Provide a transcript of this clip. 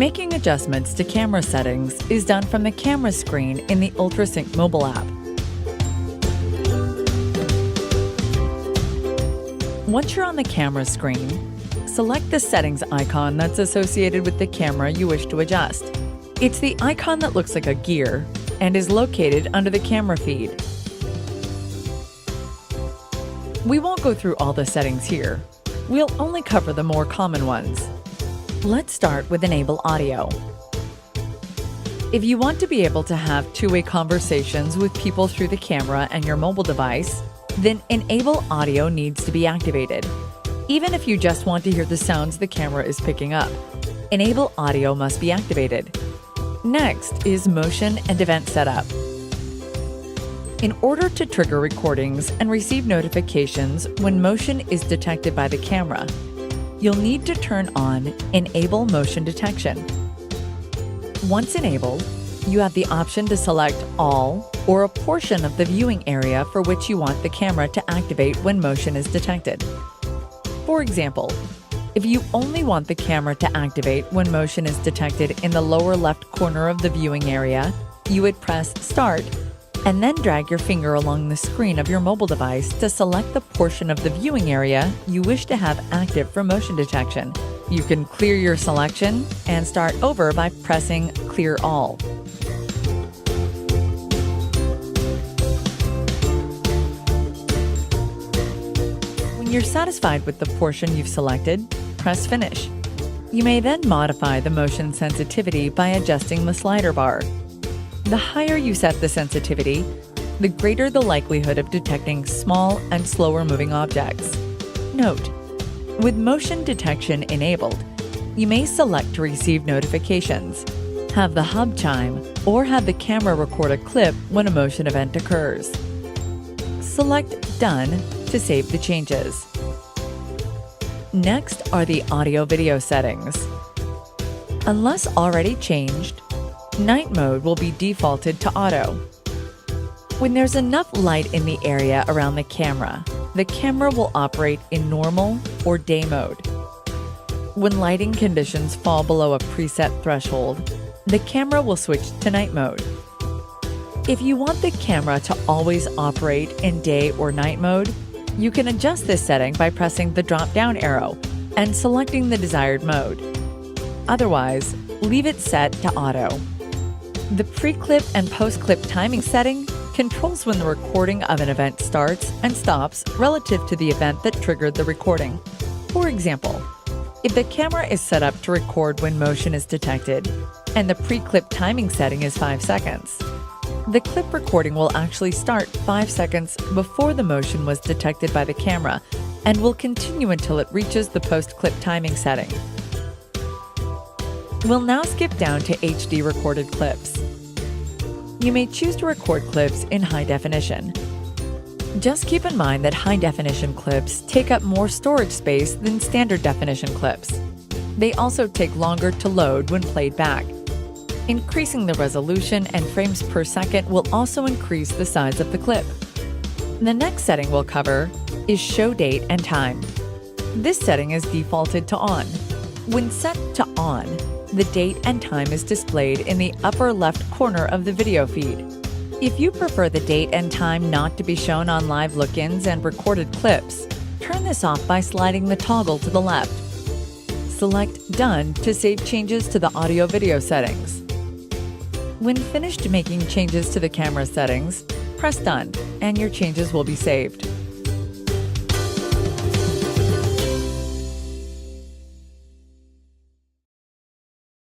Making adjustments to camera settings is done from the camera screen in the UltraSync mobile app. Once you're on the camera screen, select the settings icon that's associated with the camera you wish to adjust. It's the icon that looks like a gear and is located under the camera feed. We won't go through all the settings here. We'll only cover the more common ones. Let's start with Enable Audio. If you want to be able to have two-way conversations with people through the camera and your mobile device, then Enable Audio needs to be activated. Even if you just want to hear the sounds the camera is picking up, Enable Audio must be activated. Next is Motion and Event Setup. In order to trigger recordings and receive notifications when motion is detected by the camera, you'll need to turn on Enable Motion Detection. Once enabled, you have the option to select all or a portion of the viewing area for which you want the camera to activate when motion is detected. For example, if you only want the camera to activate when motion is detected in the lower left corner of the viewing area, you would press Start and then drag your finger along the screen of your mobile device to select the portion of the viewing area you wish to have active for motion detection. You can clear your selection and start over by pressing Clear All. When you're satisfied with the portion you've selected, press Finish. You may then modify the motion sensitivity by adjusting the slider bar. The higher you set the sensitivity, the greater the likelihood of detecting small and slower moving objects. Note: with motion detection enabled, you may select to receive notifications, have the hub chime, or have the camera record a clip when a motion event occurs. Select Done to save the changes. Next are the audio-video settings. Unless already changed, Night mode will be defaulted to auto. When there's enough light in the area around the camera will operate in normal or day mode. When lighting conditions fall below a preset threshold, the camera will switch to night mode. If you want the camera to always operate in day or night mode, you can adjust this setting by pressing the drop-down arrow and selecting the desired mode. Otherwise, leave it set to auto. The pre-clip and post-clip timing setting controls when the recording of an event starts and stops relative to the event that triggered the recording. For example, if the camera is set up to record when motion is detected and the pre-clip timing setting is 5 seconds, the clip recording will actually start 5 seconds before the motion was detected by the camera and will continue until it reaches the post-clip timing setting. We'll now skip down to HD recorded clips. You may choose to record clips in high definition. Just keep in mind that high definition clips take up more storage space than standard definition clips. They also take longer to load when played back. Increasing the resolution and frames per second will also increase the size of the clip. The next setting we'll cover is Show Date and Time. This setting is defaulted to On. When set to On, the date and time is displayed in the upper left corner of the video feed. If you prefer the date and time not to be shown on live look-ins and recorded clips, turn this off by sliding the toggle to the left. Select Done to save changes to the audio-video settings. When finished making changes to the camera settings, press Done, and your changes will be saved.